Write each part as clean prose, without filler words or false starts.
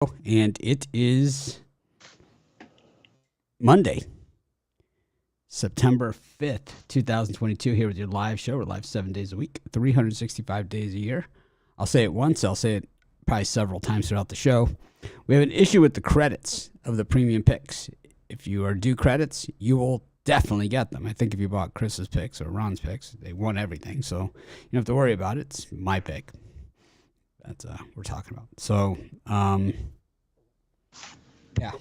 And it is Monday, September 5th, 2022, here with your live show. We're live 7 days a week, 365 days a year. I'll say it once. I'll say it probably several times throughout the show. We have an issue with the credits of the premium picks. If you are due credits, you will definitely get them. I think if you bought Chris's picks or Ron's picks, they won everything. So you don't have to worry about it. It's my pick. That's what we're talking about. So, yeah,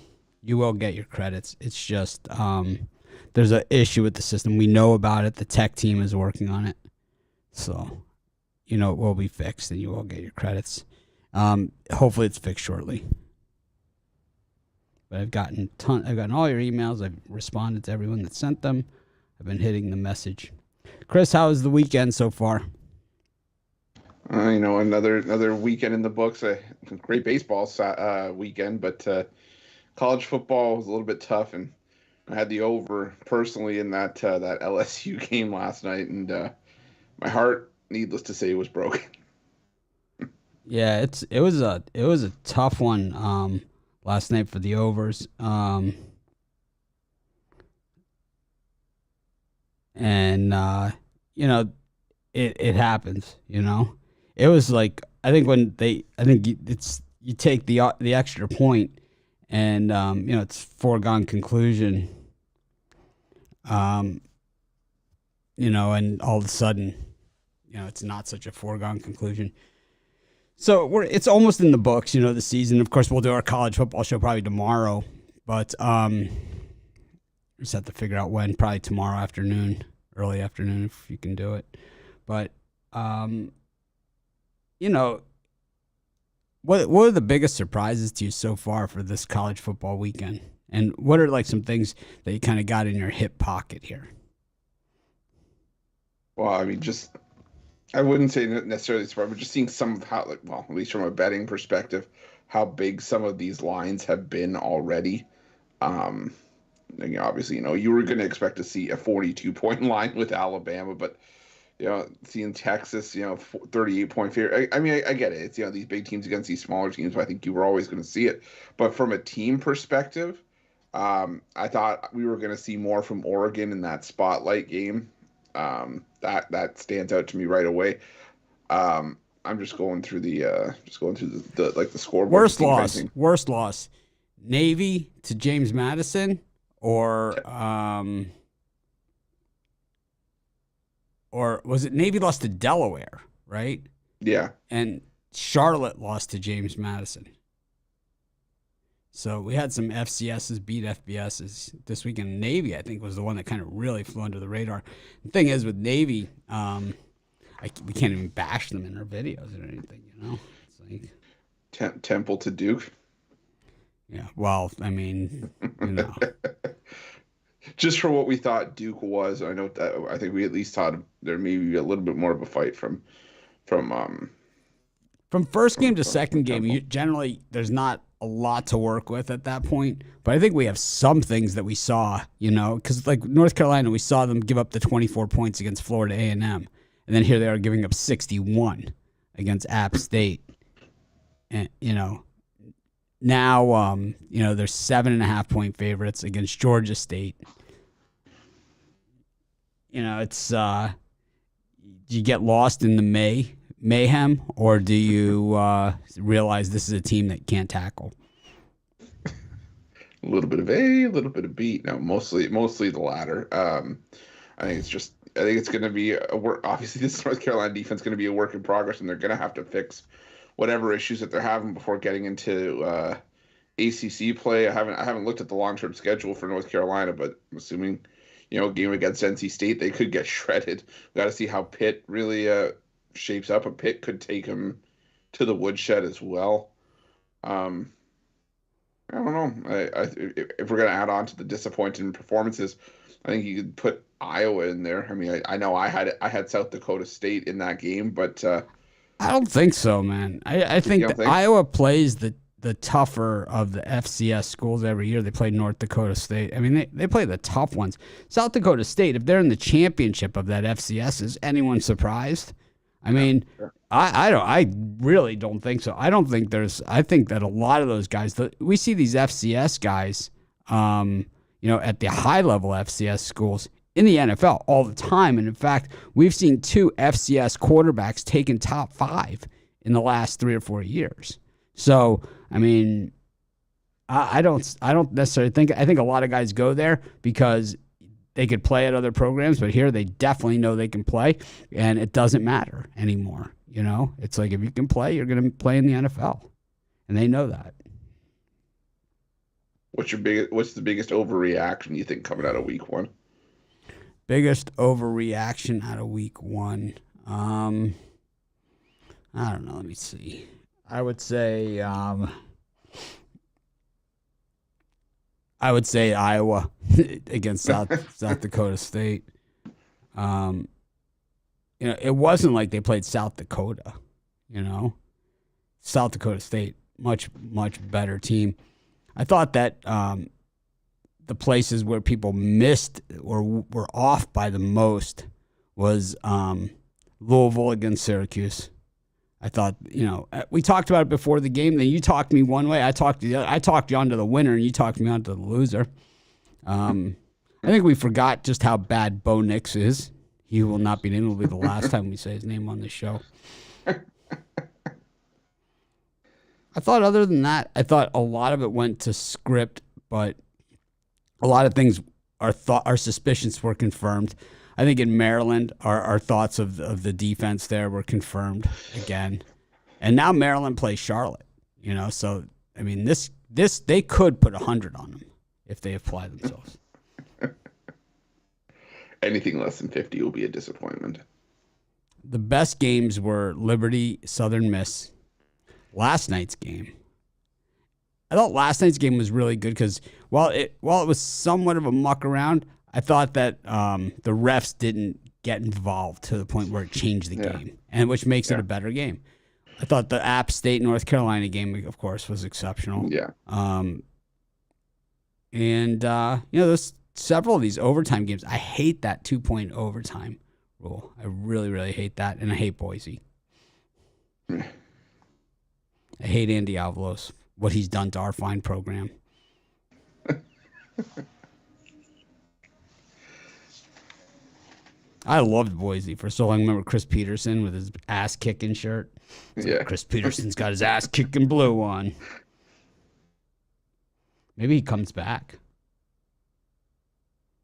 you will get your credits. It's just there's an issue with the system. We know about it. The tech team is working on it. So, it will be fixed and you will get your credits. Hopefully it's fixed shortly. But I've gotten all your emails. I've responded to everyone that sent them. I've been hitting the message. Chris, how was the weekend so far? Another weekend in the books. A great baseball weekend, but college football was a little bit tough, and I had the over personally in that LSU game last night, and my heart, needless to say, was broken. Yeah, it was a tough one last night for the overs, and it happens, It was like you take the extra point, and it's foregone conclusion. And all of a sudden, it's not such a foregone conclusion. So it's almost in the books, the season. Of course, we'll do our college football show probably tomorrow, but we just have to figure out when. Probably tomorrow afternoon, early afternoon, if you can do it. But what are the biggest surprises to you so far for this college football weekend? And what are some things that you kind of got in your hip pocket here? Well, I wouldn't say necessarily surprised, but just seeing some of how, at least from a betting perspective, how big some of these lines have been already. Obviously, you were going to expect to see a 42-point line with Alabama, but seeing Texas, 38-point favorite. I get it. It's, these big teams against these smaller teams, but I think you were always going to see it. But from a team perspective, I thought we were going to see more from Oregon in that spotlight game. That stands out to me right away. I'm just going through the scoreboard. Worst loss. Navy to James Madison, or was it Navy lost to Delaware, right? Yeah. And Charlotte lost to James Madison. So we had some FCSs beat FBSs this weekend. Navy, I think, was the one that kind of really flew under the radar. The thing is with Navy, we can't even bash them in our videos or anything, It's like Temple to Duke. Yeah, well, Just for what we thought Duke was, I think we at least thought there may be a little bit more of a fight from first game to second game. Generally, there's not a lot to work with at that point, but I think we have some things that we saw, because North Carolina, we saw them give up the 24 points against Florida A&M, and then here they are giving up 61 against App State, and now they're 7.5-point favorites against Georgia State. It's do you get lost in the mayhem, or do you realize this is a team that can't tackle? A little bit of A, a little bit of B. No, mostly the latter. I think it's going to be a work. Obviously, this North Carolina defense is going to be a work in progress, and they're going to have to fix whatever issues that they're having before getting into ACC play. I haven't looked at the long-term schedule for North Carolina, but I'm assuming game against NC State, they could get shredded. We got to see how Pitt really shapes up. A Pitt could take him to the woodshed as well. I don't know. If we're going to add on to the disappointing performances, I think you could put Iowa in there. I know I had South Dakota State in that game, but I don't think so, man. I think that Iowa plays the tougher of the FCS schools every year. They play North Dakota State. They play the tough ones. South Dakota State, if they're in the championship of that FCS, is anyone surprised? I mean, I really don't think so. I think that a lot of those guys, we see these FCS guys, at the high level FCS schools in the NFL all the time. And in fact, we've seen 2 FCS quarterbacks taken top 5 in the last 3 or 4 years. So, I mean, I don't necessarily think, I think a lot of guys go there because they could play at other programs, but here they definitely know they can play, and it doesn't matter anymore. It's like if you can play, you're going to play in the NFL, and they know that. What's the biggest overreaction you think coming out of week 1? Biggest overreaction out of week 1. I don't know. Let me see. I would say Iowa against South Dakota State. It wasn't like they played South Dakota. South Dakota State, much better team. I thought that the places where people missed or were off by the most was Louisville against Syracuse. I thought, we talked about it before the game. Then you talked me one way. I talked you onto the winner, and you talked me onto the loser. I think we forgot just how bad Bo Nix is. He will not be named. It will be the last time we say his name on the show. I thought other than that, a lot of it went to script, but a lot of things, our suspicions were confirmed. I think in Maryland, our thoughts of the defense there were confirmed again. And now Maryland plays Charlotte, so, I mean, this they could put 100 on them if they apply themselves. Anything less than 50 will be a disappointment. The best games were Liberty, Southern Miss. Last night's game. I thought last night's game was really good because while it was somewhat of a muck around, I thought that the refs didn't get involved to the point where it changed the game, and which makes it a better game. I thought the App State North Carolina game, of course, was exceptional. Yeah. There's several of these overtime games. I hate that 2-point overtime rule. I really, really hate that, and I hate Boise. I hate Andy Avalos, what he's done to our fine program. I loved Boise for so long. I remember Chris Peterson with his ass-kicking shirt. Like Chris Peterson's got his ass-kicking blue on. Maybe he comes back.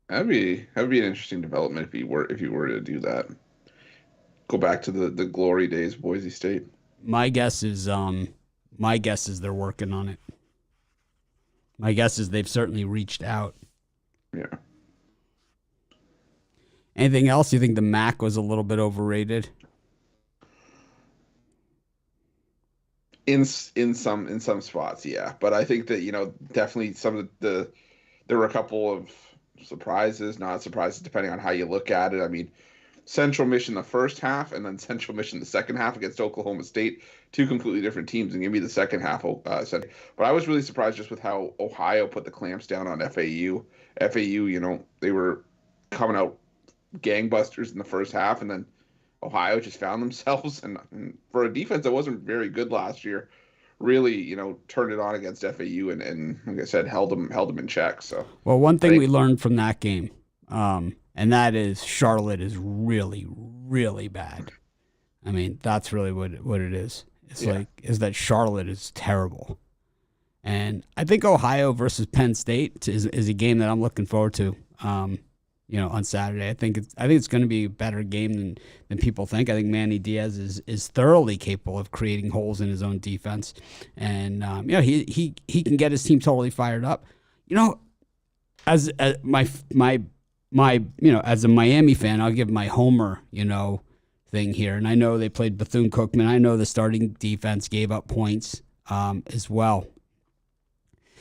That'd be an interesting development if you were to do that. Go back to the glory days of Boise State. My guess is they're working on it. My guess is they've certainly reached out. Yeah. Anything else? You think the MAC was a little bit overrated? In some spots, yeah. But I think that definitely some of there were a couple of surprises, not surprises, depending on how you look at it. I mean, Central Mission the first half and then Central Mission the second half against Oklahoma State, 2 completely different teams, and give me the second half. But I was really surprised just with how Ohio put the clamps down on FAU. FAU, they were coming out gangbusters in the first half, and then Ohio just found themselves, and for a defense that wasn't very good last year, really, turned it on against FAU and like I said, held them in check. So, well, one thing we learned from that game, and that is Charlotte is really, really bad. I mean, that's really what it is. It's is that Charlotte is terrible. And I think Ohio versus Penn State is a game that I'm looking forward to. On Saturday, I think it's going to be a better game than people think. I think Manny Diaz is thoroughly capable of creating holes in his own defense, and he can get his team totally fired up. As my as a Miami fan, I'll give my homer thing here, and I know they played Bethune-Cookman. I know the starting defense gave up points as well,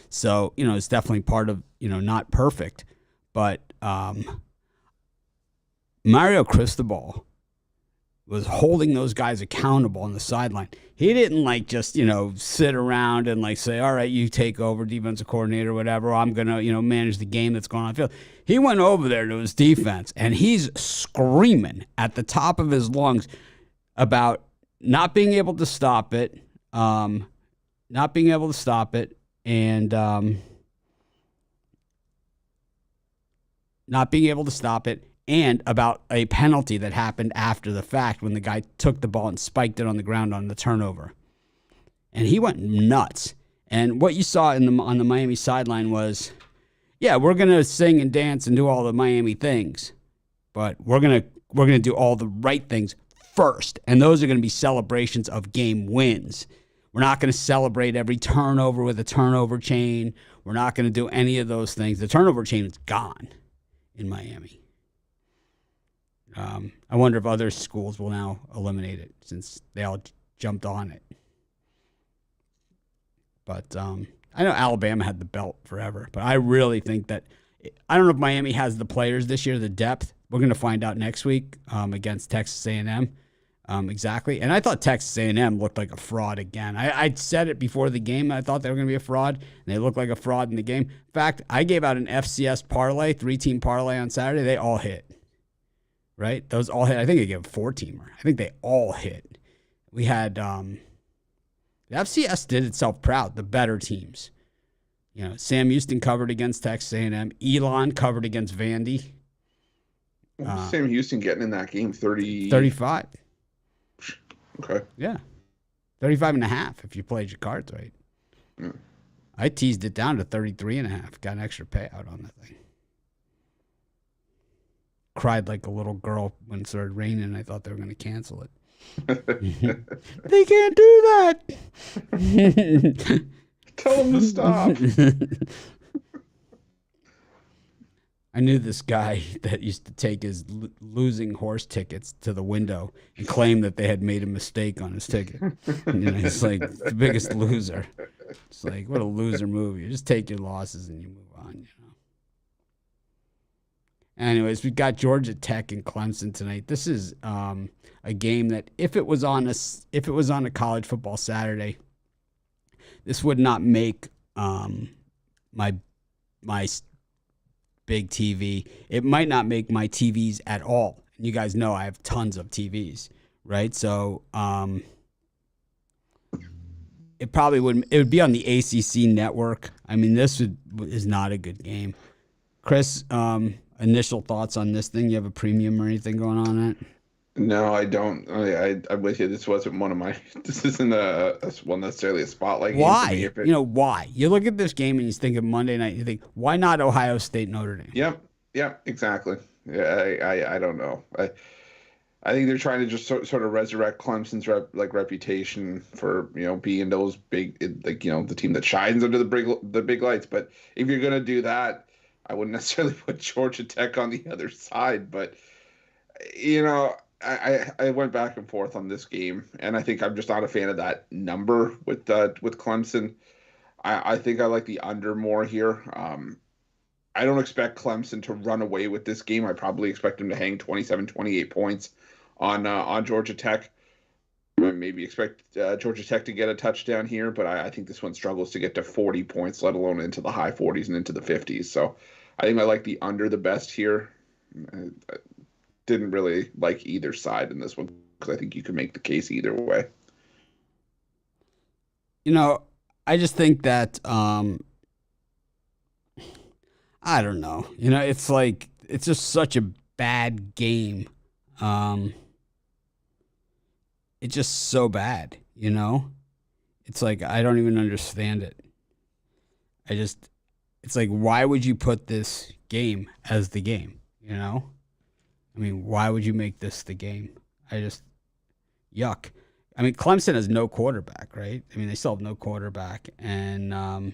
so it's definitely part of not perfect, but. Mario Cristobal was holding those guys accountable on the sideline. He didn't just sit around and say, all right, you take over defensive coordinator or whatever. I'm going to manage the game that's going on the field. He went over there to his defense and he's screaming at the top of his lungs, about not being able to stop it, and not being able to stop it, and about a penalty that happened after the fact when the guy took the ball and spiked it on the ground on the turnover. And he went nuts. And what you saw on the Miami sideline was, yeah, we're going to sing and dance and do all the Miami things, but we're going to do all the right things first. And those are going to be celebrations of game wins. We're not going to celebrate every turnover with a turnover chain. We're not going to do any of those things. The turnover chain is gone in Miami. I wonder if other schools will now eliminate it since they all jumped on it. But I know Alabama had the belt forever, but I really think that I don't know if Miami has the players this year, the depth. We're going to find out next week against Texas A&M exactly. And I thought Texas A&M looked like a fraud again. I said it before the game. I thought they were going to be a fraud, and they looked like a fraud in the game. In fact, I gave out an FCS parlay, 3-team parlay on Saturday. They all hit. Right? Those all hit. I think I gave a 4-teamer. I think they all hit. We had the FCS did itself proud, the better teams. You know, Sam Houston covered against Texas A&M. Elon covered against Vandy. Sam Houston getting in that game 35. Okay. Yeah. 35.5 if you played your cards right. Mm. I teased it down to 33.5. Got an extra payout on the thing. Cried like a little girl when it started raining, and I thought they were going to cancel it. They can't do that. Tell them to stop. I knew this guy that used to take his losing horse tickets to the window and claim that they had made a mistake on his ticket. You know, he's like the biggest loser. It's like, what a loser move. You just take your losses and you move on, you know. Anyways, we got Georgia Tech and Clemson tonight. This is a game that if it was on a college football Saturday, this would not make my big TV. It might not make my TVs at all. You guys know I have tons of TVs, right? So it probably wouldn't. It would be on the ACC network. I mean, is not a good game. Chris, initial thoughts on this thing? You have a premium or anything going on it? No, I don't. I'm with you. This wasn't one of my. This isn't one necessarily a spotlight game. Why? Why? You look at this game and you think of Monday night. You think, why not Ohio State Notre Dame? Yep, exactly. Yeah, I don't know. I think they're trying to just sort of resurrect Clemson's reputation for being those big the team that shines under the big lights. But if you're gonna do that, I wouldn't necessarily put Georgia Tech on the other side. But I went back and forth on this game, and I think I'm just not a fan of that number with Clemson. I think I like the under more here. I don't expect Clemson to run away with this game. I probably expect them to hang 27, 28 points on Georgia Tech. I maybe expect Georgia Tech to get a touchdown here, but I think this one struggles to get to 40 points, let alone into the high 40s and into the 50s. So I think I like the under the best here. I didn't really like either side in this one because I think you can make the case either way. I just think that I don't know. It's like it's just such a bad game. It's just so bad, It's like I don't even understand it. It's like, why would you put this game as the game, I mean, why would you make this the game? Yuck. I mean, Clemson has no quarterback, right? I mean, they still have no quarterback, and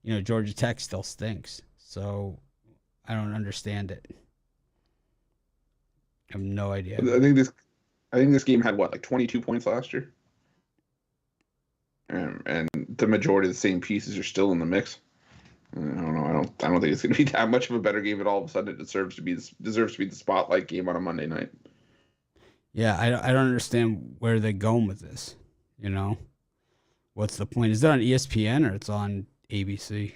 Georgia Tech still stinks. So I don't understand it. I have no idea. I think this game had 22 points last year, and the majority of the same pieces are still in the mix. I don't know. I don't think it's going to be that much of a better game, but all of a sudden it deserves to be the spotlight game on a Monday night. Yeah, I don't understand where they're going with this. What's the point? Is it on ESPN or it's on ABC?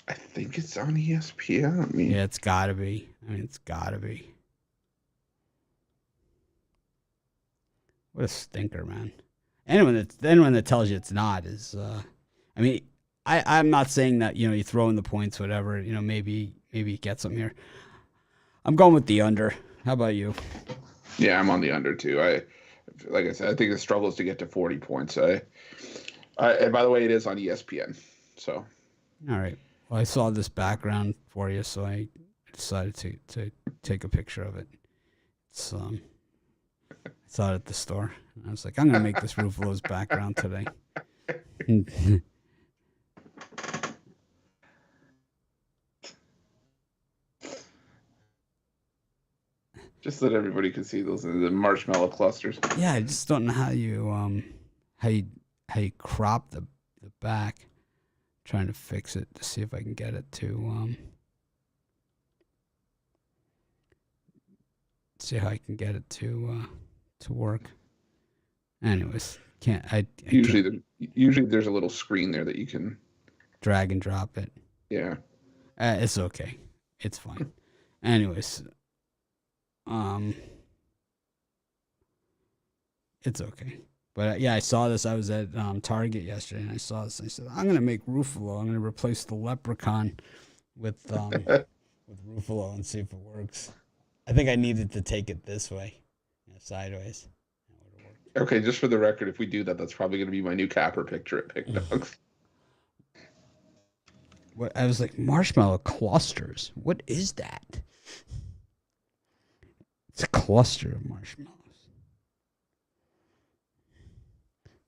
I think it's on ESPN. Yeah, it's got to be. It's got to be. What a stinker, man. Anyone that tells you it's not is, I mean, I'm not saying that, you throw in the points, whatever, maybe you get something here. I'm going with the under. How about you? Yeah, I'm on the under too. Like I said, I think the struggle is to get to 40 points. And by the way, it is on ESPN. So. All right. Well, I saw this background for you, so I decided to take a picture of it. It's I saw it at the store. I was like, I'm gonna make this Ruffalo's background today. Just so that everybody can see those the marshmallow clusters. Yeah, I just don't know how you crop the back. Trying to fix it to see if I can get it to see how I can get it to work. Anyways, Usually there's a little screen there that you can drag and drop it. Yeah. It's okay. It's fine. Anyways, it's okay. But yeah, I saw this. I was at Target yesterday, and I saw this. And I said, "I'm going to make Ruffalo. I'm going to replace the Leprechaun with Ruffalo and see if it works." I think I needed to take it this way, sideways. Okay, just for the record, if we do that, that's probably going to be my new capper picture at Pick Dogs. What I was like, marshmallow clusters. What is that? It's a cluster of marshmallows.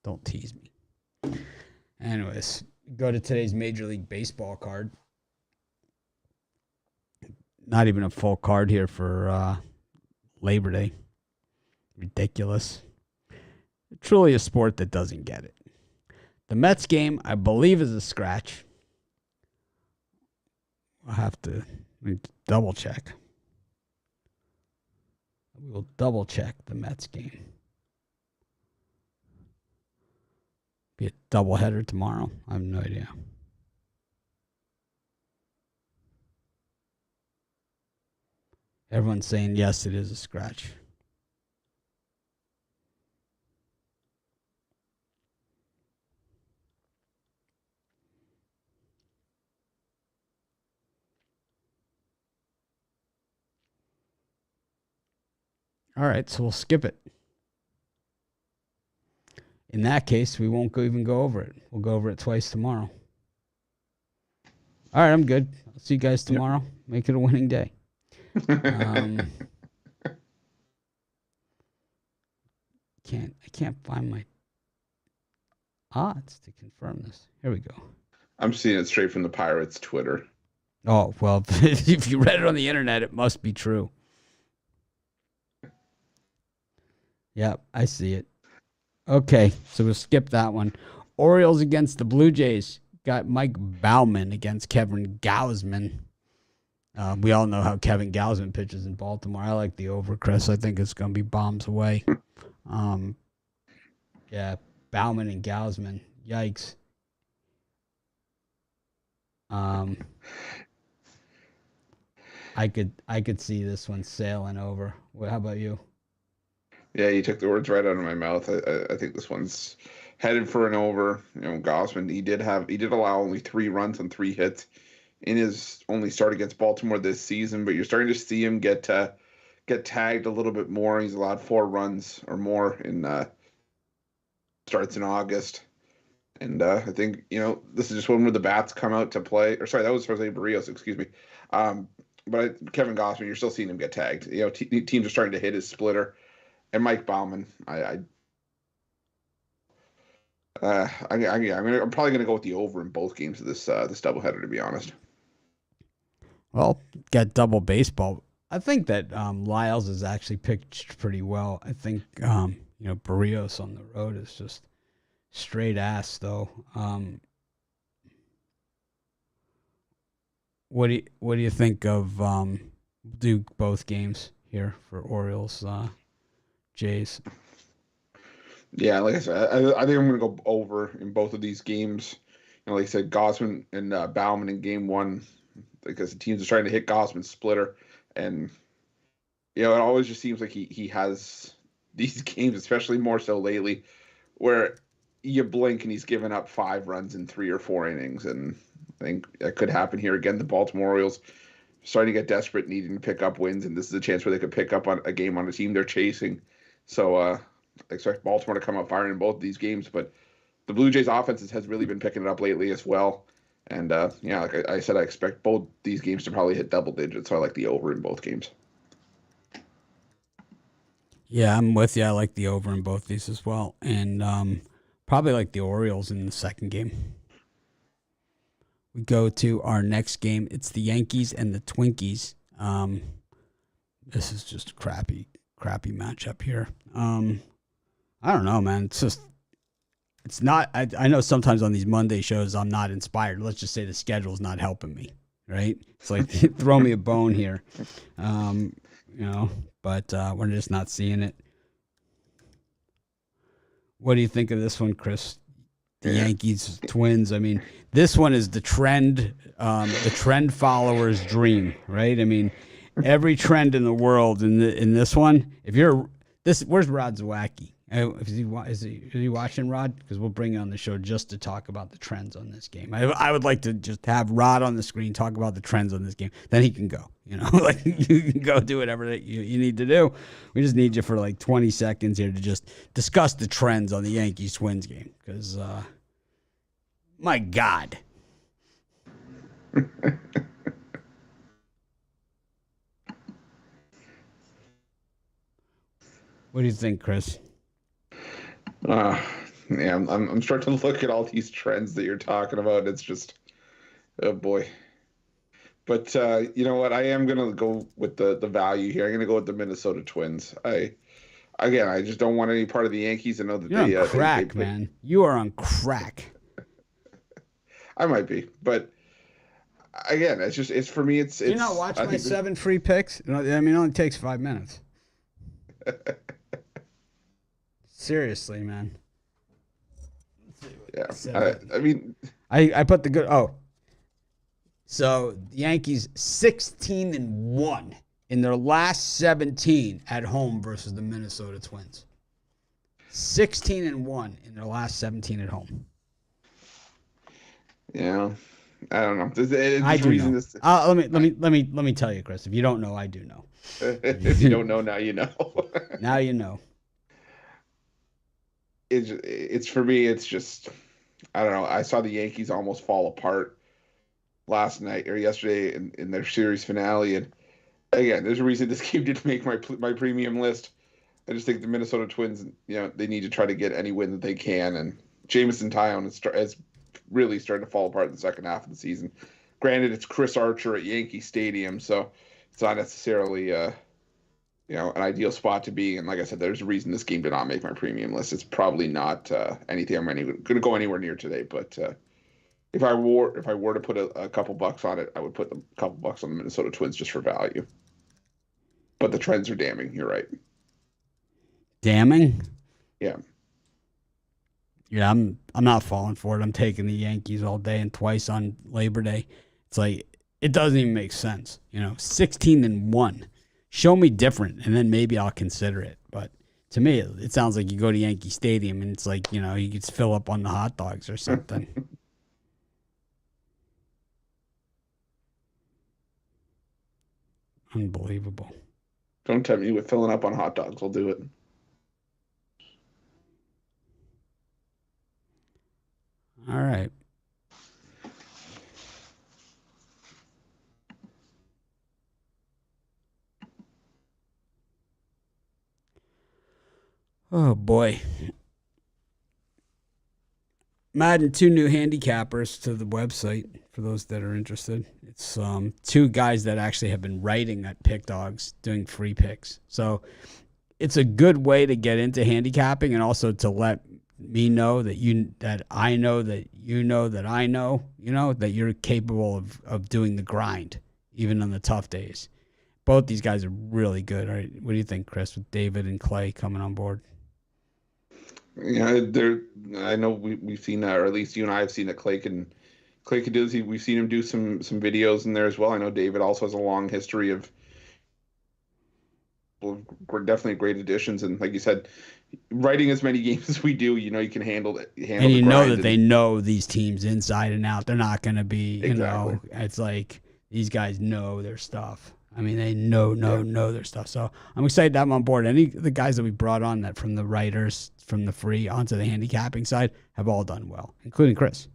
Don't tease me. Anyways, go to today's Major League Baseball card. Not even a full card here for Labor Day. Ridiculous. Truly a sport that doesn't get it. The Mets game, I believe, is a scratch. I'll have to double check. We'll double check the Mets game. Be a doubleheader tomorrow. I have no idea. Everyone's saying yes, it is a scratch. All right, so we'll skip it. In that case, we won't even go over it. We'll go over it twice tomorrow. All right, I'm good. I'll see you guys tomorrow. Yep. Make it a winning day. I can't find my odds to confirm this. Here we go. I'm seeing it straight from the Pirates' Twitter. Oh, well, if you read it on the internet, it must be true. Yep, I see it. Okay, so we'll skip that one. Orioles against the Blue Jays. Got Mike Baumann against Kevin Gausman. We all know how Kevin Gausman pitches in Baltimore. I like the over, Chris. I think it's going to be bombs away. Yeah, Baumann and Gausman. Yikes. I could see this one sailing over. How about you? Yeah, you took the words right out of my mouth. I think this one's headed for an over. Gausman, he did allow only 3 runs and 3 hits in his only start against Baltimore this season, but you're starting to see him get tagged a little bit more. He's allowed 4 runs or more in starts in August. And I think, this is just one where the bats come out to play. Or sorry, that was Jose Barrios, excuse me. But Kevin Gausman, you're still seeing him get tagged. Teams are starting to hit his splitter. And Mike Baumann, I'm probably gonna go with the over in both games of this doubleheader, to be honest. Well, got double baseball. I think that Lyles has actually pitched pretty well. I think Barrios on the road is just straight ass though. What do you think of do both games here for Orioles? Jays. Yeah, like I said, I think I'm going to go over in both of these games. Like I said, Gausman and Baumann in game 1, because the teams are trying to hit Gausman's splitter, and it always just seems like he has these games, especially more so lately, where you blink and he's given up 5 runs in 3 or 4 innings, and I think that could happen here again. The Baltimore Orioles starting to get desperate, needing to pick up wins, and this is a chance where they could pick up on a game on a team they're chasing. So I expect Baltimore to come up firing in both of these games, but the Blue Jays offense has really been picking it up lately as well. And like I said, I expect both these games to probably hit double digits. So I like the over in both games. Yeah, I'm with you. I like the over in both these as well. And probably like the Orioles in the second game. We go to our next game. It's the Yankees and the Twinkies. This is just a crappy matchup here. I don't know, man. It's not. I know sometimes on these Monday shows I'm not inspired. Let's just say the schedule's not helping me, right? It's like throw me a bone here, but we're just not seeing it. What do you think of this one, Chris? The Yankees Twins. I mean, this one is the trend follower's dream, right? I mean, every trend in the world in this one. Where's Rod Zawacki? Is he watching, Rod? Because we'll bring you on the show just to talk about the trends on this game. I would like to just have Rod on the screen talk about the trends on this game. Then he can go. Like you can go do whatever that you need to do. We just need you for like 20 seconds here to just discuss the trends on the Yankees-Twins game. Because, my God. What do you think, Chris? Yeah, I'm starting to look at all these trends that you're talking about. It's just, oh boy. But you know what? I am gonna go with the value here. I'm gonna go with the Minnesota Twins. I just don't want any part of the Yankees. I know that You're on crack, man. You are on crack. I might be, but again, it's for me. It's you not watch my 7 free picks. I mean, it only takes 5 minutes. Seriously, man. Yeah, I mean, I put the good. Oh, so the Yankees 16-1 in their last 17 at home versus the Minnesota Twins. 16-1 in their last 17 at home. Yeah, I don't know. I do know. Let me tell you, Chris. If you don't know, I do know. If you don't know, now you know. Now you know. It's for me. It's just, I don't know. I saw the Yankees almost fall apart last night or yesterday in their series finale, and again, there's a reason this game didn't make my premium list. I just think the Minnesota Twins, they need to try to get any win that they can, and Jameson Taillon has really started to fall apart in the second half of the season. Granted, it's Chris Archer at Yankee Stadium, so it's not necessarily an ideal spot to be. And like I said, there's a reason this game did not make my premium list. It's probably not anything I'm going to go anywhere near today. But if I were to put a couple bucks on it, I would put a couple bucks on the Minnesota Twins just for value. But the trends are damning. You're right. Damning? Yeah. Yeah, I'm not falling for it. I'm taking the Yankees all day and twice on Labor Day. It's like it doesn't even make sense. 16-1. Show me different, and then maybe I'll consider it. But to me, it sounds like you go to Yankee Stadium, and it's like, you could fill up on the hot dogs or something. Unbelievable. Don't tempt me with filling up on hot dogs. I'll do it. All right. Oh, boy. I'm adding 2 new handicappers to the website for those that are interested. It's 2 guys that actually have been writing at Pick Dogs, doing free picks. So it's a good way to get into handicapping and also to let me know that I know that I know, that you're capable of doing the grind, even on the tough days. Both these guys are really good. All right, what do you think, Chris, with David and Clay coming on board? Yeah, I know we've seen that, or at least you and I have seen that Clay can do this. We've seen him do some videos in there as well. I know David also has a long history of definitely great additions. And like you said, writing as many games as we do, you can handle And the you know grind. that they know these teams inside and out. They're not going to be, Exactly. it's like these guys know their stuff. I mean, they know their stuff. So I'm excited to have them on board. Any of the guys that we brought on that from the writers, from the free onto the handicapping side, have all done well, including Chris.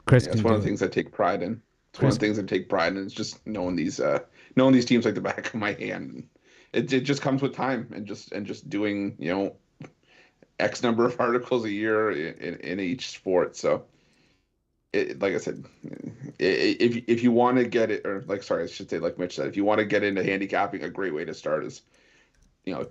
Chris, It's one of the things I take pride in. One of the things I take pride in is just knowing these teams like the back of my hand. It just comes with time and just doing X number of articles a year in each sport. So, like I said, if you want to get it, or like sorry, I should say like Mitch said, if you want to get into handicapping, a great way to start is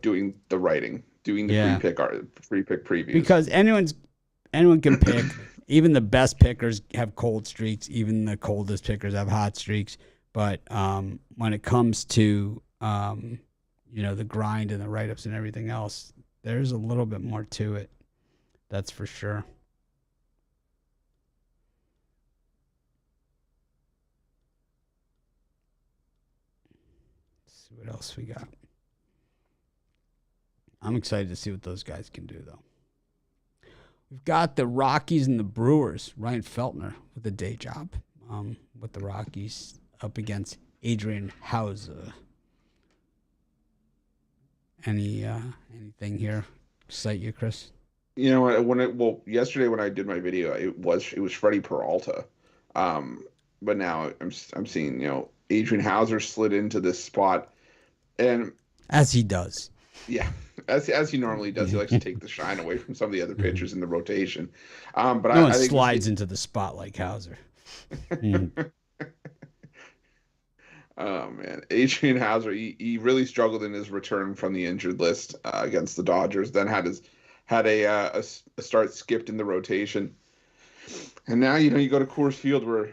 doing the writing, doing the free pick previews, because anyone can pick. Even the best pickers have cold streaks. Even the coldest pickers have hot streaks. But when it comes to the grind and the write-ups and everything else, there's a little bit more to it. That's for sure. Let's see what else we got. I'm excited to see what those guys can do, though. We've got the Rockies and the Brewers. Ryan Feltner with a day job with the Rockies up against Adrian Hauser. Anything here excite you, Chris? Yesterday when I did my video, it was Freddie Peralta, but now I'm seeing Adrian Hauser slid into this spot, and as he does. Yeah, as he normally does. He likes to take the shine away from some of the other pitchers in the rotation. But no one slides into the spot like Hauser. Oh man, Adrian Hauser, he really struggled in his return from the injured list against the Dodgers. Then had a start skipped in the rotation, and now you go to Coors Field where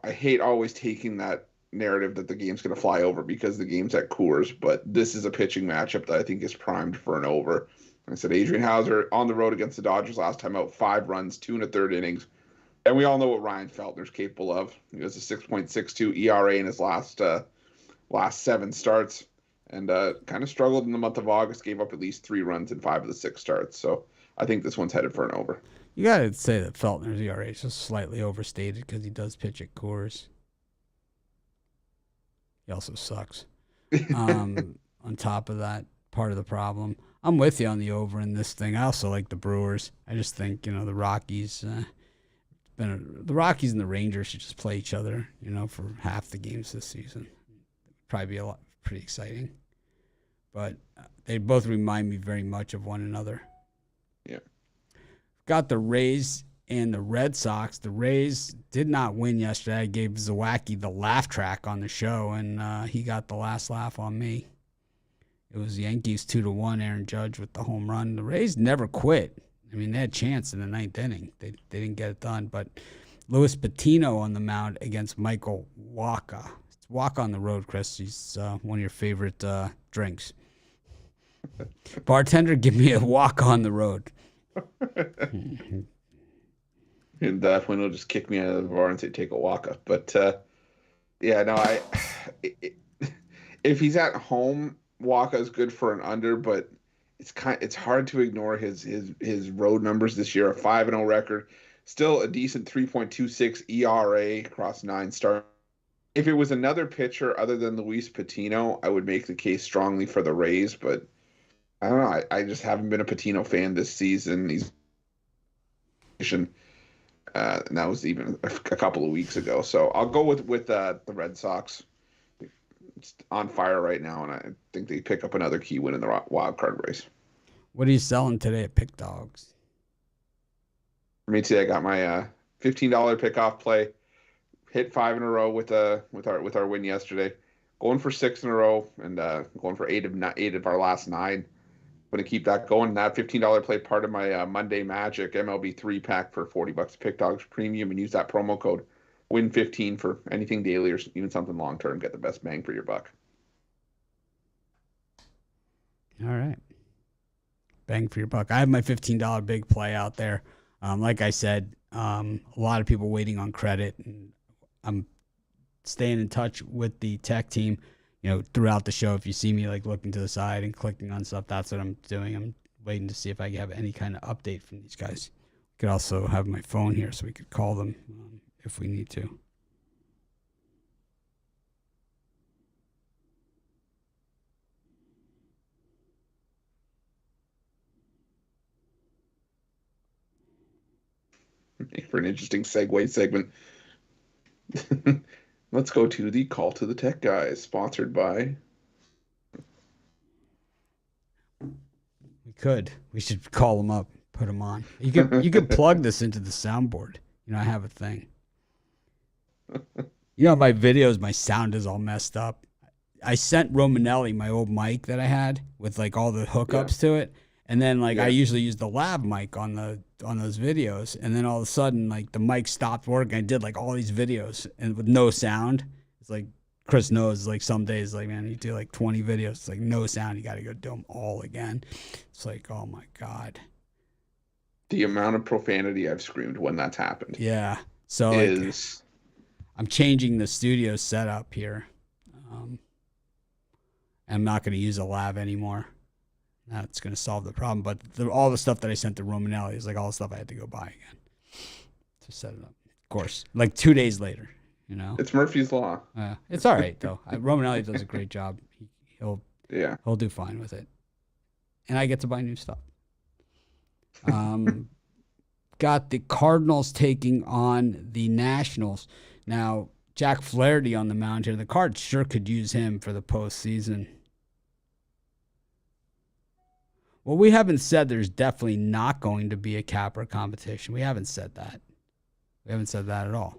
I hate always taking that narrative that the game's going to fly over because the game's at Coors, but this is a pitching matchup that I think is primed for an over. Like I said, Adrian Hauser on the road against the Dodgers last time out, 5 runs, 2 1/3 innings. And we all know what Ryan Feltner's capable of. He has a 6.62 ERA in his last 7 starts, and kind of struggled in the month of August, gave up at least 3 runs in 5 of the 6 starts. So I think this one's headed for an over. You got to say that Feltner's ERA is just slightly overstated because he does pitch at Coors. He also sucks. On top of that, part of the problem. I'm with you on the over in this thing. I also like the Brewers. I just think the Rockies. The Rockies and the Rangers should just play each other. For half the games this season. Probably be pretty exciting. But they both remind me very much of one another. Yeah. Got the Rays and the Red Sox. The Rays did not win yesterday. I gave Zawacki the laugh track on the show, and he got the last laugh on me. It was Yankees 2-1, Aaron Judge with the home run. The Rays never quit. I mean, they had a chance in the 9th inning. They didn't get it done. But Luis Patino on the mound against Michael Wacha. It's Wacha on the road, Chris. He's one of your favorite drinks. Bartender, give me a Wacha on the road. And definitely will just kick me out of the bar and say take a Wacha. But if he's at home, Wacha is good for an under, but it's hard to ignore his road numbers this year. A 5-0 record, still a decent 3.26 ERA across 9 starts. If it was another pitcher other than Luis Patino, I would make the case strongly for the Rays, but I don't know. I just haven't been a Patino fan this season. And that was even a couple of weeks ago. So I'll go with the Red Sox. It's on fire right now, and I think they pick up another key win in the wild card race. What are you selling today at Pick Dogs? For me today, I got my $15 pickoff play. Hit 5 in a row with our win yesterday. Going for 6 in a row, and going for 8 of our last 9. Going to keep that going. That $15 play part of my Monday Magic MLB 3-pack for $40 Pick Dogs Premium, and use that promo code WIN15 for anything daily or even something long term. Get the best bang for your buck. All right. Bang for your buck. I have my $15 big play out there. Like I said, a lot of people waiting on credit, and I'm staying in touch with the tech team. throughout the show, if you see me like looking to the side and clicking on stuff, that's what I'm doing. I'm waiting to see if I have any kind of update from these guys. Could also have my phone here so we could call them if we need to. For an interesting segue segment. Let's go to the Call to the Tech guys, sponsored by. We should call them up, put them on. You could plug this into the soundboard. I have a thing. My videos, my sound is all messed up. I sent Romanelli my old mic that I had with like all the hookups to it, and then I usually use the lav mic on those videos, and then all of a sudden like the mic stopped working. I did like all these videos and with no sound. It's like Chris knows, like some days, like, man, you do like 20 videos, it's like no sound. You got to go do them all again. It's like, oh my God. The amount of profanity I've screamed when that's happened. Yeah. So I'm changing the studio setup here. I'm not going to use a lav anymore. That's going to solve the problem. But all the stuff that I sent to Romanelli is like all the stuff I had to go buy again to set it up. Of course, like 2 days later. It's Murphy's Law. It's all right though. Romanelli does a great job. He'll do fine with it, and I get to buy new stuff. Got the Cardinals taking on the Nationals. Now Jack Flaherty on the mound here. The Cards sure could use him for the postseason. Well, we haven't said there's definitely not going to be a capper competition. We haven't said that. We haven't said that at all.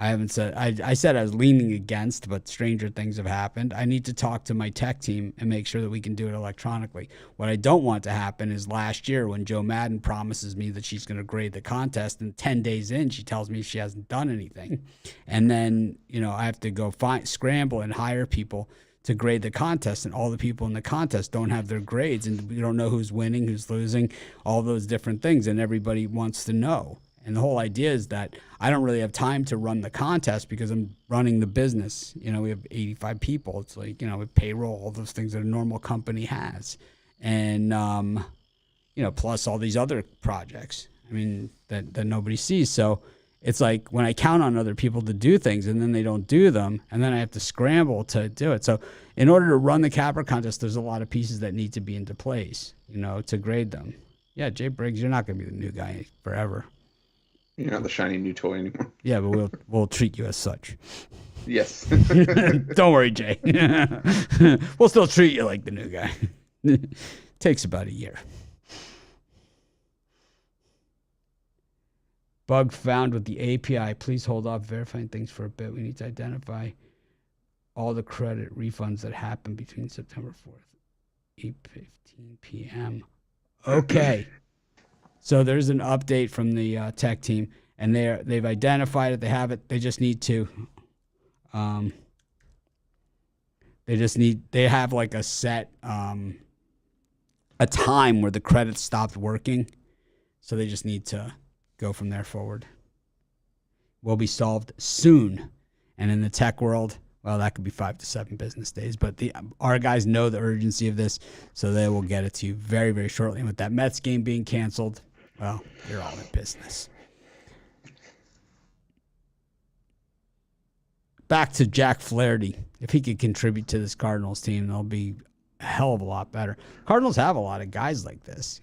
I said I was leaning against, but stranger things have happened. I need to talk to my tech team and make sure that we can do it electronically. What I don't want to happen is last year when Joe Madden promises me that she's going to grade the contest, and 10 days in, she tells me she hasn't done anything. And then, I have to go scramble and hire people to grade the contest, and all the people in the contest don't have their grades, and we don't know who's winning, who's losing, all those different things, and everybody wants to know. And the whole idea is that I don't really have time to run the contest because I'm running the business. We have 85 people. It's like, with payroll, all those things that a normal company has. And, plus all these other projects, that nobody sees. So it's like when I count on other people to do things and then they don't do them, and then I have to scramble to do it. So in order to run the capper contest, there's a lot of pieces that need to be into place, to grade them. Yeah, Jay Briggs, you're not going to be the new guy forever. You're not the shiny new toy anymore. Yeah, but we'll treat you as such. Yes. Don't worry, Jay. We'll still treat you like the new guy. Takes about a year. Bug found with the API. Please hold off verifying things for a bit. We need to identify all the credit refunds that happened between September 4th, 8:15 p.m. Okay. So there's an update from the tech team, and they've identified it. They have it. They just need to. They have like a set a time where the credits stopped working, so they just need to go from there forward. Will be solved soon, and in the tech world, well, that could be 5 to 7 business days. But our guys know the urgency of this, so they will get it to you very, very shortly. And with that Mets game being canceled, well, you're all in business. Back to Jack Flaherty. If he could contribute to this Cardinals team, they'll be a hell of a lot better. Cardinals have a lot of guys like this,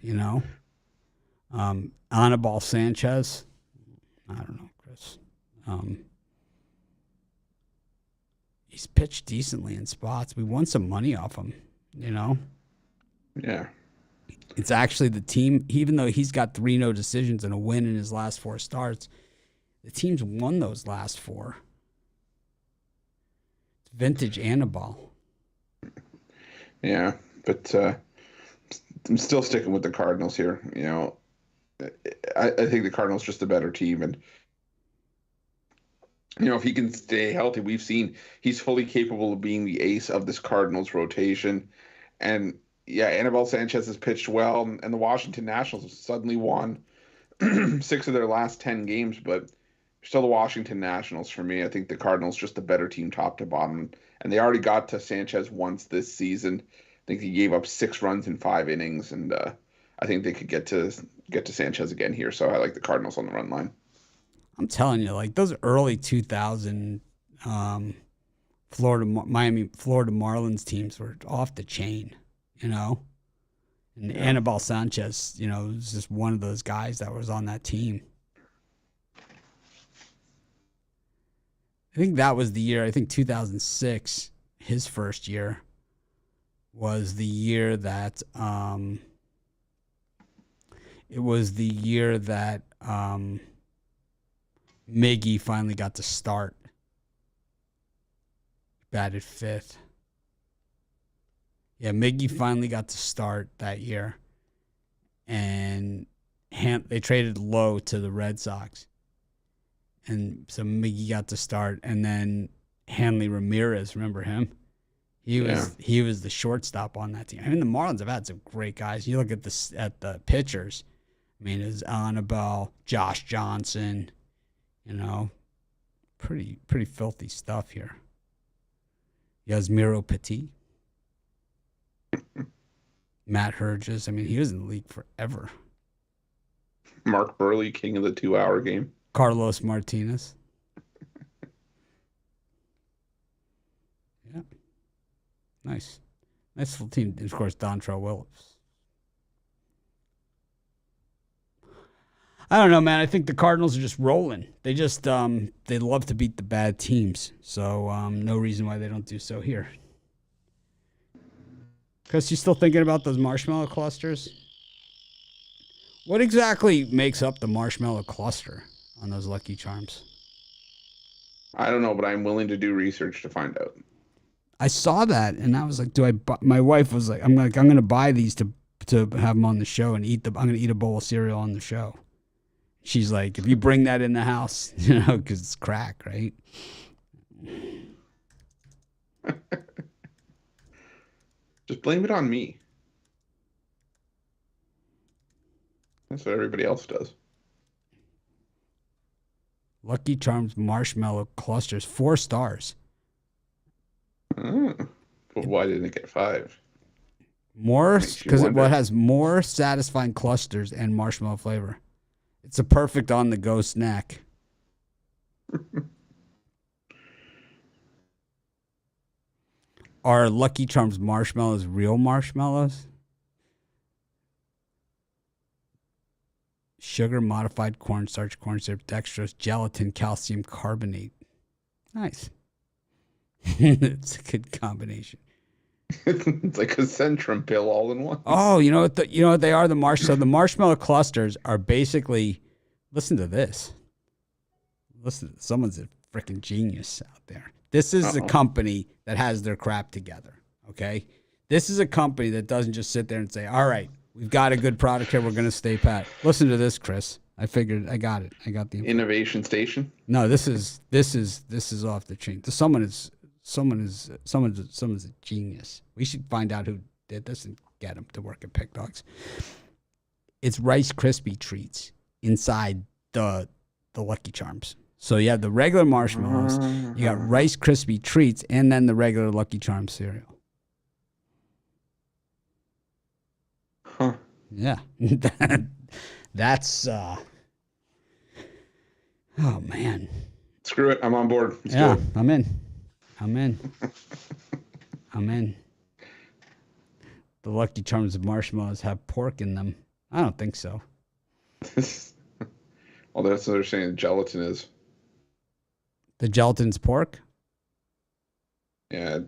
Anibal Sanchez. I don't know, Chris. He's pitched decently in spots. We won some money off him, Yeah. It's actually the team, even though he's got 3 no decisions and a win in his last 4 starts, the team's won those last 4. It's vintage Anibal. Yeah, but I'm still sticking with the Cardinals here. I think the Cardinals just a better team, and if he can stay healthy, we've seen he's fully capable of being the ace of this Cardinals rotation. And yeah, Anibal Sanchez has pitched well, and the Washington Nationals have suddenly won 6 of their last 10 games. But Still the Washington Nationals for me. I think the Cardinals just a better team top to bottom, and they already got to Sanchez once this season. I think he gave up 6 runs in 5 innings, and I think they could get to Sanchez again here. So I like the Cardinals on the run line. I'm telling you, like those early 2000 Florida Marlins teams were off the chain, you know. And Anibal Sanchez, you know, was just one of those guys that was on that team. I think that was the year. I think 2006, his first year, was the year that it was the year that Miggy finally got to start. Batted 5th. Yeah, Miggy finally got to start that year. And they traded Lowe to the Red Sox. And so Miggy got to start. And then Hanley Ramirez, remember him? He was the shortstop on that team. I mean, the Marlins have had some great guys. You look at the pitchers. I mean, it's Anibal, Josh Johnson, you know, pretty filthy stuff here. Yasmiro Petit, Matt Herges. I mean, he was in the league forever. Mark Burley, king of the 2-hour game. Carlos Martinez. Yeah. Nice little team. Of course, Dontrell Williams. I don't know, man. I think the Cardinals are just rolling. They just they love to beat the bad teams. So no reason why they don't do so here. Chris, you still thinking about those marshmallow clusters? What exactly makes up the marshmallow cluster on those Lucky Charms? I don't know, but I'm willing to do research to find out. I saw that, and I was like, "Do I?" My wife was like, "I'm going to buy these to have them on the show and eat them. I'm going to eat a bowl of cereal on the show." She's like, "If you bring that in the house, you know, because it's crack, right?" Just blame it on me. That's what everybody else does. Lucky Charms marshmallow clusters, 4 stars. But why didn't it get 5? More because it has more satisfying clusters and marshmallow flavor. It's a perfect on-the-go snack. Are Lucky Charms marshmallows real marshmallows? Sugar, modified cornstarch, corn syrup, dextrose, gelatin, calcium carbonate. Nice. It's a good combination. It's like a Centrum pill all in one. Oh, you know what? You know what they are? So the marshmallow clusters are basically. Listen to this. Listen, someone's a freaking genius out there. This is a company that has their crap together. Okay, this is a company that doesn't just sit there and say, "All right, we've got a good product here. We're going to stay pat." Listen to this, Chris. I figured I got it. I got the Innovation Station. No, this is off the chain. Someone's a genius. We should find out who did this and get him to work at Pick Dogs. It's Rice Krispie treats inside the Lucky Charms. So you have the regular marshmallows, you got Rice Krispie treats, and then the regular Lucky Charms cereal. Huh. Yeah. That's oh man. Screw it. I'm on board. Let's yeah, do it. I'm in. The Lucky Charms of marshmallows have pork in them. I don't think so. Well, that's what they're saying gelatin is. The gelatin's pork? Yeah,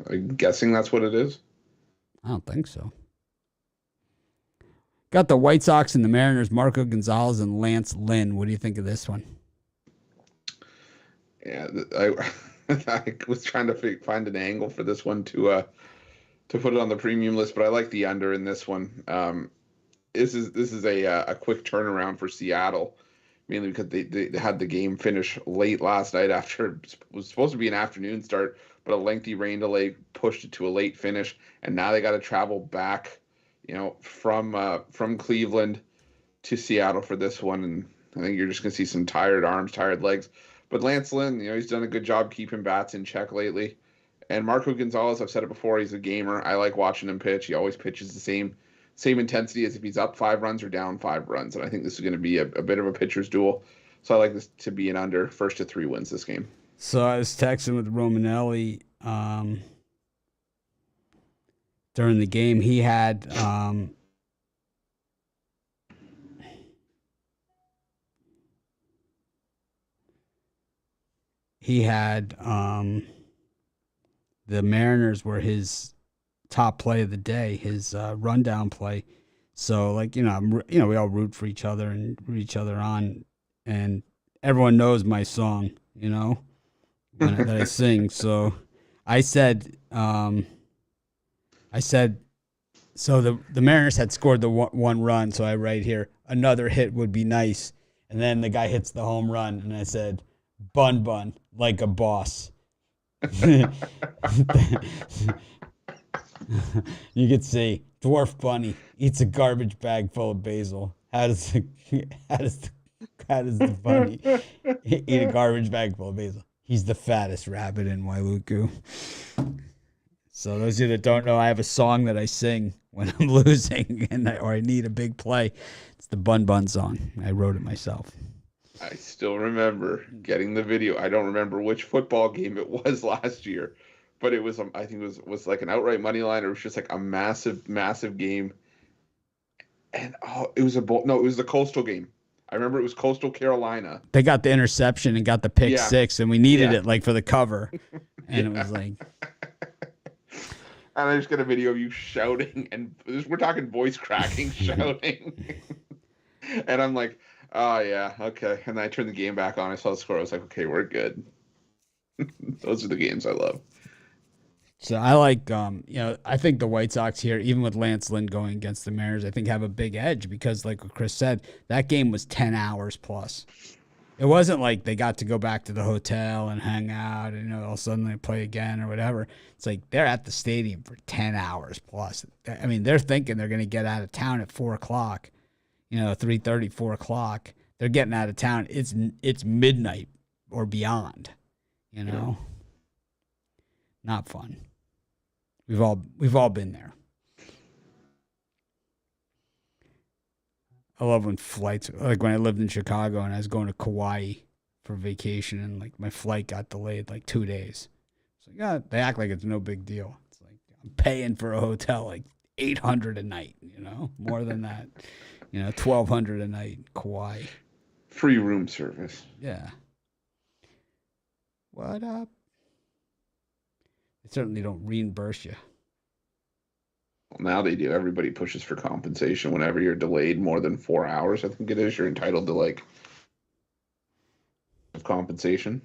I'm guessing that's what it is. I don't think so. Got the White Sox and the Mariners, Marco Gonzalez and Lance Lynn. What do you think of this one? Yeah, I was trying to find an angle for this one to put it on the premium list, but I like the under in this one. This is a quick turnaround for Seattle, mainly because they had the game finish late last night after it was supposed to be an afternoon start, but a lengthy rain delay pushed it to a late finish, and now they got to travel back, from Cleveland to Seattle for this one, and I think you're just going to see some tired arms, tired legs. But Lance Lynn, he's done a good job keeping bats in check lately. And Marco Gonzalez, I've said it before, he's a gamer. I like watching him pitch. He always pitches the same intensity as if he's up 5 runs or down 5 runs. And I think this is going to be a bit of a pitcher's duel. So I like this to be an under. 1 to 3 wins this game. So I was texting with Romanelli during the game. He had the Mariners were his top play of the day, his rundown play. So we all root for each other and root each other on, and everyone knows my song, that I sing. So I said, so the Mariners had scored the one run. So I write here, another hit would be nice. And then the guy hits the home run, and I said, bun, like a boss. You could see Dwarf Bunny eats a garbage bag full of basil. How does the bunny eat a garbage bag full of basil? He's the fattest rabbit in Wailuku. So those of you that don't know, I have a song that I sing when I'm losing or I need a big play. It's the Bun song. I wrote it myself. I still remember getting the video. I don't remember which football game it was last year, but it was, I think it was like an outright money line, or it was just like a massive, massive game. And it was it was the Coastal game. I remember it was Coastal Carolina. They got the interception and got the pick six, and we needed it for the cover. And it was like. And I just got a video of you shouting, and we're talking voice cracking, shouting. And I'm like, oh, yeah, okay. And then I turned the game back on. I saw the score. I was like, okay, we're good. Those are the games I love. So I like, I think the White Sox here, even with Lance Lynn going against the Mariners, I think have a big edge because, like what Chris said, that game was 10 hours plus. It wasn't like they got to go back to the hotel and hang out and, all of a sudden they play again or whatever. It's like they're at the stadium for 10 hours plus. I mean, they're thinking they're going to get out of town at 4 o'clock. 3:30, 4 o'clock. They're getting out of town. It's midnight or beyond. Not fun. We've all been there. I love when flights, like when I lived in Chicago and I was going to Kauai for vacation, and like my flight got delayed like 2 days. It's like, yeah, they act like it's no big deal. It's like I'm paying for a hotel like $800 a night. More than that. $1,200 a night, Kauai. Free room service. Yeah. What up? They certainly don't reimburse you. Well, now they do. Everybody pushes for compensation whenever you're delayed more than 4 hours. I think it is. You're entitled to compensation.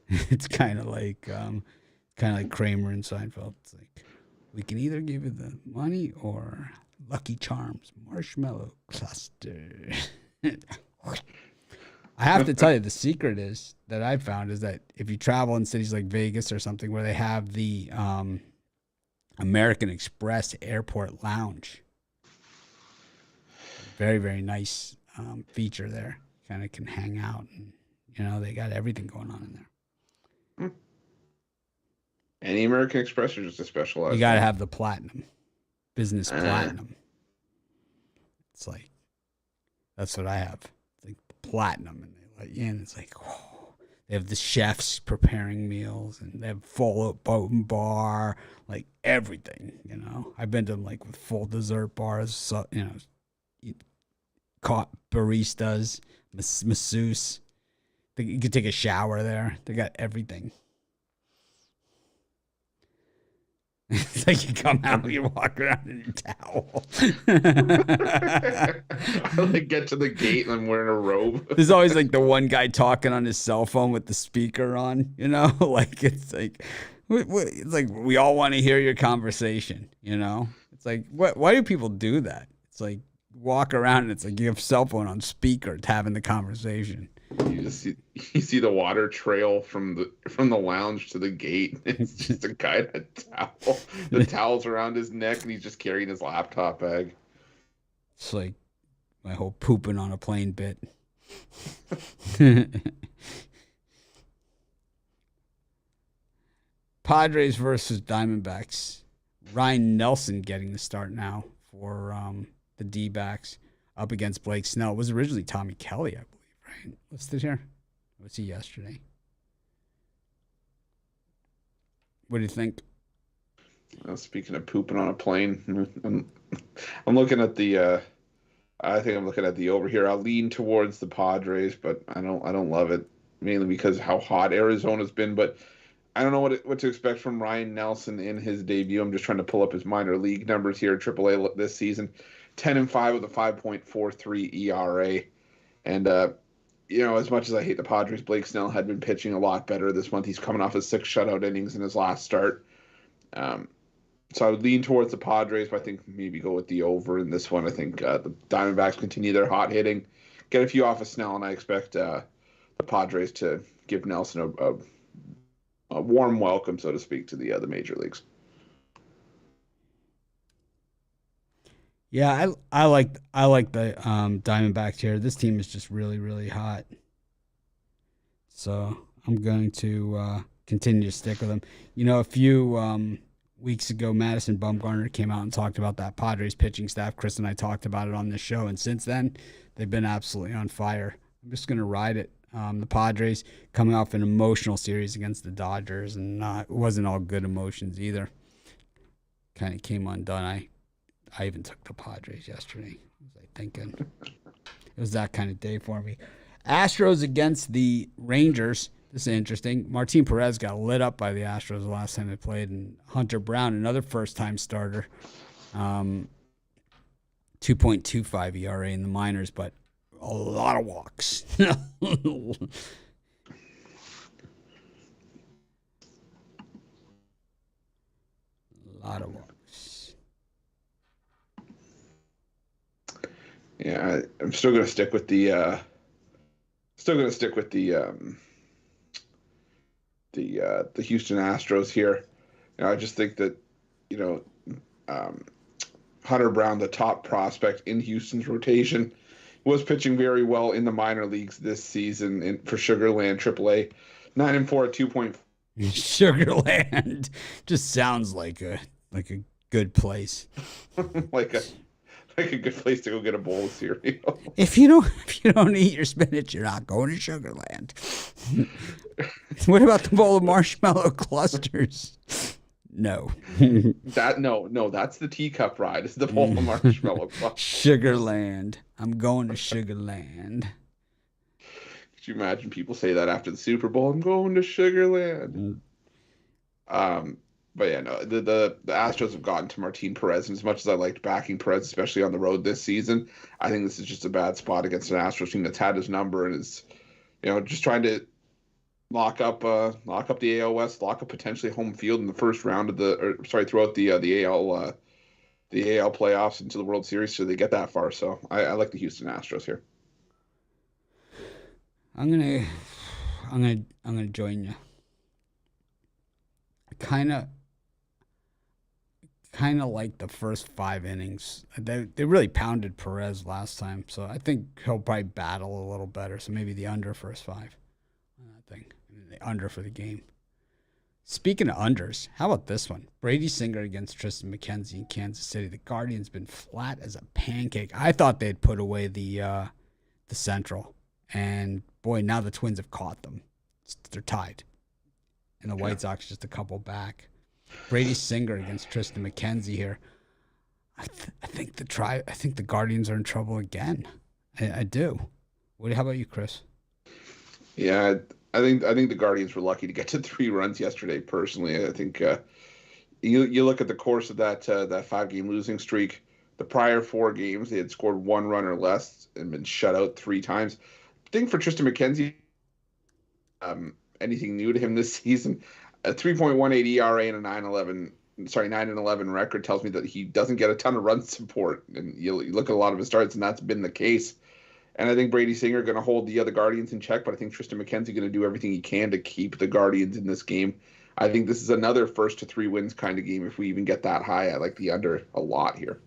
It's kind of like Kramer and Seinfeld. It's like, we can either give you the money or Lucky Charms marshmallow cluster. I have to tell you, the secret is that I've found is that if you travel in cities like Vegas or something where they have the American Express Airport Lounge, very, very nice feature there. Kind of can hang out, and they got everything going on in there. Any American Express or just a specialized? You got to have the platinum, business platinum. It's like, that's what I have. It's like platinum, and they let you in. It's like, oh, they have the chefs preparing meals, and they have full boat and bar, like everything. I've been to them like with full dessert bars. So, caught baristas, masseuse. You could take a shower there. They got everything. It's like you come out and you walk around in your towel. I get to the gate and I'm wearing a robe. There's always like the one guy talking on his cell phone with the speaker on, like it's like we all want to hear your conversation, It's like, why do people do that? It's like walk around and it's like you have cell phone on speaker having the conversation. You see the water trail from the lounge to the gate. It's just a guy in a towel. The towel's around his neck, and he's just carrying his laptop bag. It's like my whole pooping on a plane bit. Padres versus Diamondbacks. Ryan Nelson getting the start now for the D-backs up against Blake Snell. It was originally Tommy Kelly, I believe, right? Listed here. Was he yesterday? What do you think? Speaking of pooping on a plane, I'm looking at the. I think I'm looking at the over here. I'll lean towards the Padres, but I don't love it mainly because of how hot Arizona's been. But I don't know what to expect from Ryan Nelson in his debut. I'm just trying to pull up his minor league numbers here. AAA this season, 10-5 with a 5.43 ERA, and as much as I hate the Padres, Blake Snell had been pitching a lot better this month. He's coming off his 6 shutout innings in his last start. So I would lean towards the Padres, but I think maybe go with the over in this one. I think the Diamondbacks continue their hot hitting, get a few off of Snell, and I expect the Padres to give Nelson a warm welcome, so to speak, to the major leagues. Yeah, I like the Diamondbacks here. This team is just really, really hot. So I'm going to continue to stick with them. A few weeks ago, Madison Bumgarner came out and talked about that Padres pitching staff. Chris and I talked about it on this show, and since then, they've been absolutely on fire. I'm just going to ride it. The Padres coming off an emotional series against the Dodgers, and it wasn't all good emotions either. Kind of came undone. I even took the Padres yesterday. I was thinking it was that kind of day for me. Astros against the Rangers. This is interesting. Martin Perez got lit up by the Astros the last time they played, and Hunter Brown, another first-time starter, 2.25 ERA in the minors, but a lot of walks. A lot of walks. Yeah, I'm still going to stick with the. The Houston Astros here. I just think that, Hunter Brown, the top prospect in Houston's rotation, was pitching very well in the minor leagues this season for Sugarland AAA. 9-4 at 2. Sugarland just sounds like a good place. like a good place to go get a bowl of cereal. If you don't eat your spinach, you're not going to Sugarland. What about the bowl of marshmallow clusters? No. That's the teacup ride. It's the bowl of marshmallow clusters. Sugarland. I'm going to Sugarland. Could you imagine people say that after the Super Bowl? I'm going to Sugarland. But yeah, no, the Astros have gotten to Martin Perez, and as much as I liked backing Perez, especially on the road this season, I think this is just a bad spot against an Astros team that's had his number and is, just trying to lock up the AL West, lock up potentially home field in the first round of throughout the AL playoffs into the World Series, so they get that far. So I like the Houston Astros here. I'm gonna join you. Kind of like the first 5 innings. They really pounded Perez last time, so I think he'll probably battle a little better. So maybe the under first 5. I think the under for the game. Speaking of unders, how about this one? Brady Singer against Tristan McKenzie in Kansas City. The Guardians been flat as a pancake. I thought they'd put away the Central, and boy, now the Twins have caught them. They're tied, and the White Sox just a couple back. Brady Singer against Tristan McKenzie here. I think the Guardians are in trouble again. I do. How about you, Chris? Yeah, I think the Guardians were lucky to get to 3 runs yesterday. Personally, I think you look at the course of that 5-game losing streak. The prior 4 games, they had scored 1 run or less and been shut out 3 times. I think for Tristan McKenzie, anything new to him this season? A 3.18 ERA and a 9-11 record tells me that he doesn't get a ton of run support. And you look at a lot of his starts, and that's been the case. And I think Brady Singer going to hold the other Guardians in check, but I think Tristan McKenzie going to do everything he can to keep the Guardians in this game. I think this is another 1st to 3 wins kind of game if we even get that high. I like the under a lot here.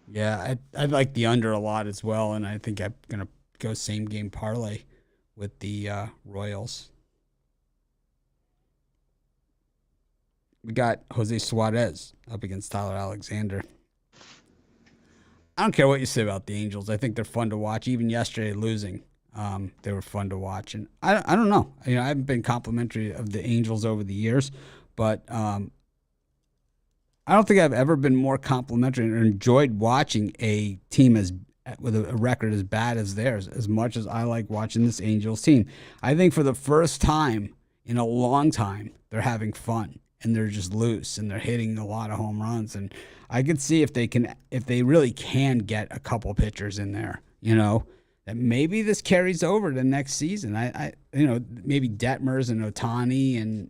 Yeah, I like the under a lot as well, and I think I'm going to go same game parlay with the Royals. We got Jose Suarez up against Tyler Alexander. I don't care what you say about the Angels. I think they're fun to watch. Even yesterday losing, they were fun to watch. And I don't know. I haven't been complimentary of the Angels over the years, but I don't think I've ever been more complimentary or enjoyed watching a team with a record as bad as theirs as much as I like watching this Angels team. I think for the first time in a long time, they're having fun. And they're just loose, and they're hitting a lot of home runs. And I could see if they really can get a couple pitchers in there, that maybe this carries over to next season. I maybe Detmers and Ohtani and,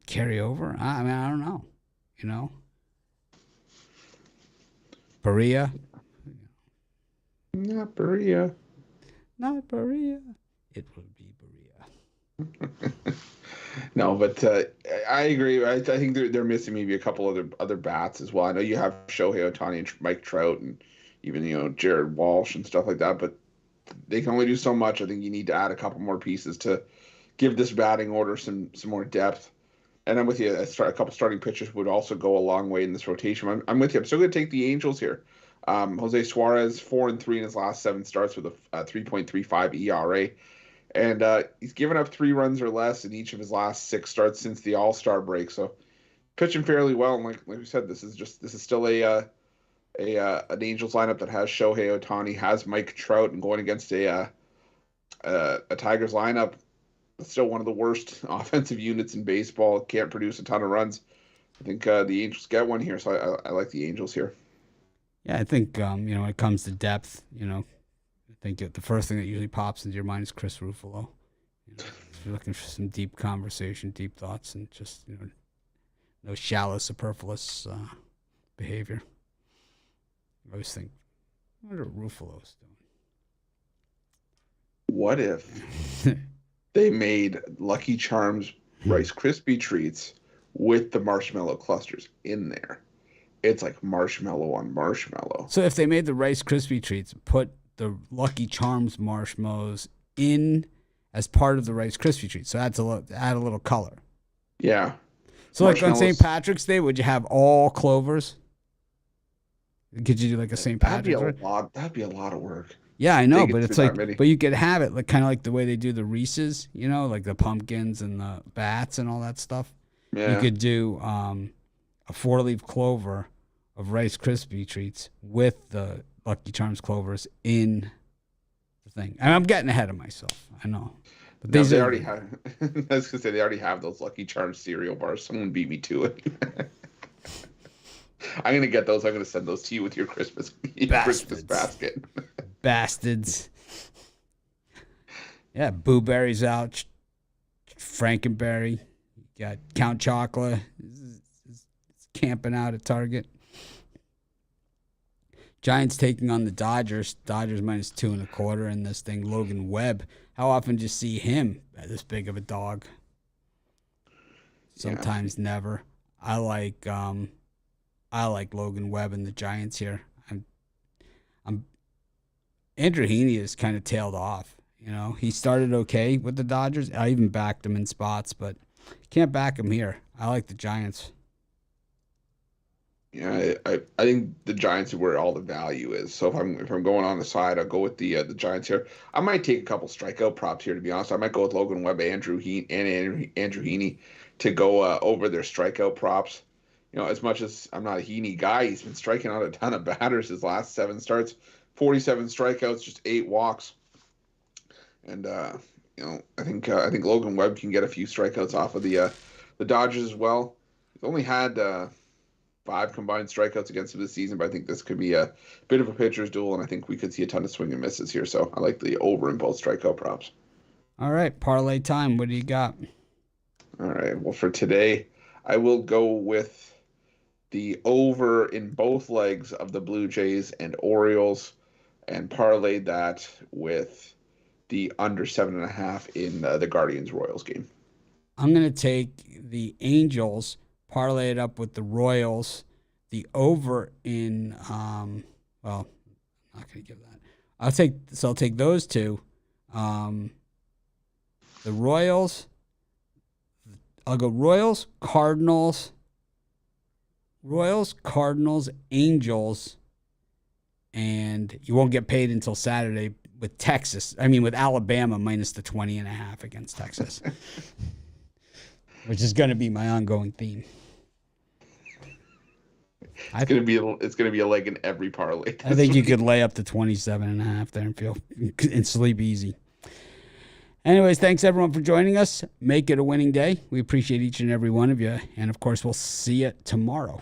carry over. I mean, I don't know, Perea. Not Perea. Not Perea. It would be Perea. No, but I agree. I think they're missing maybe a couple other bats as well. I know you have Shohei Ohtani and Mike Trout and even Jared Walsh and stuff like that, but they can only do so much. I think you need to add a couple more pieces to give this batting order some more depth. And I'm with you. A couple starting pitchers would also go a long way in this rotation. I'm with you. I'm still going to take the Angels here. Jose Suarez 4-3 in his last 7 starts with a 3.35 ERA. And he's given up 3 runs or less in each of his last 6 starts since the All-Star break. So pitching fairly well. And like we said, this is still an Angels lineup that has Shohei Ohtani, has Mike Trout, and going against a Tigers lineup that's still one of the worst offensive units in baseball. Can't produce a ton of runs. I think the Angels get one here, so I like the Angels here. Yeah, I think when it comes to depth, I think the first thing that usually pops into your mind is Chris Ruffalo. If you're looking for some deep conversation, deep thoughts, and just no shallow, superfluous behavior. I always think, what are Ruffalo's doing? What if they made Lucky Charms Rice Krispie treats with the marshmallow clusters in there? It's like marshmallow on marshmallow. So if they made the Rice Krispie treats, put the Lucky Charms marshmallows in as part of the Rice Krispie treat, so add a little color. Yeah. So like on St. Patrick's Day, would you have all clovers? Could you do like a St. Patrick's? That'd be a lot of work. Yeah, I know, but it's like, but you could have it like kind of like the way they do the Reese's, like the pumpkins and the bats and all that stuff. Yeah. You could do a 4-leaf clover of Rice Krispie treats with the Lucky Charms clovers in the thing. And I'm getting ahead of myself. I know. But they already have. I was gonna say they already have those Lucky Charms cereal bars. Someone beat me to it. I'm gonna get those. I'm gonna send those to you with your Christmas basket. Bastards. Yeah, Boo Berry's out. Frankenberry. You got Count Chocula. Is camping out at Target. Giants taking on the Dodgers. Dodgers minus 2.25 in this thing. Logan Webb. How often do you see him this big of a dog? Sometimes never. I like Logan Webb and the Giants here. I'm Andrew Heaney has kind of tailed off. He started okay with the Dodgers. I even backed him in spots, but can't back him here. I like the Giants. Yeah, I think the Giants are where all the value is. So if I'm going on the side, I'll go with the Giants here. I might take a couple strikeout props here, to be honest. I might go with Logan Webb, Andrew Heaney to go over their strikeout props. As much as I'm not a Heaney guy, he's been striking out a ton of batters his last 7 starts, 47 strikeouts, just 8 walks. And I think Logan Webb can get a few strikeouts off of the Dodgers as well. He's only had 5 combined strikeouts against him this season, but I think this could be a bit of a pitcher's duel, and I think we could see a ton of swing and misses here. So I like the over in both strikeout props. All right, parlay time. What do you got? All right. Well, for today, I will go with the over in both legs of the Blue Jays and Orioles, and parlay that with the under 7.5 in the Guardians-Royals game. I'm going to take the Angels, parlay it up with the Royals, the over in, I'm not going to give that. I'll take those two. The Royals. I'll go Royals, Cardinals, Angels, and you won't get paid until Saturday with with Alabama minus the 20.5 against Texas, which is going to be my ongoing theme. It's gonna be a leg in every parlay. I think you could lay up to 27.5 there and sleep easy. Anyways, thanks everyone for joining us. Make it a winning day. We appreciate each and every one of you. And of course, we'll see you tomorrow.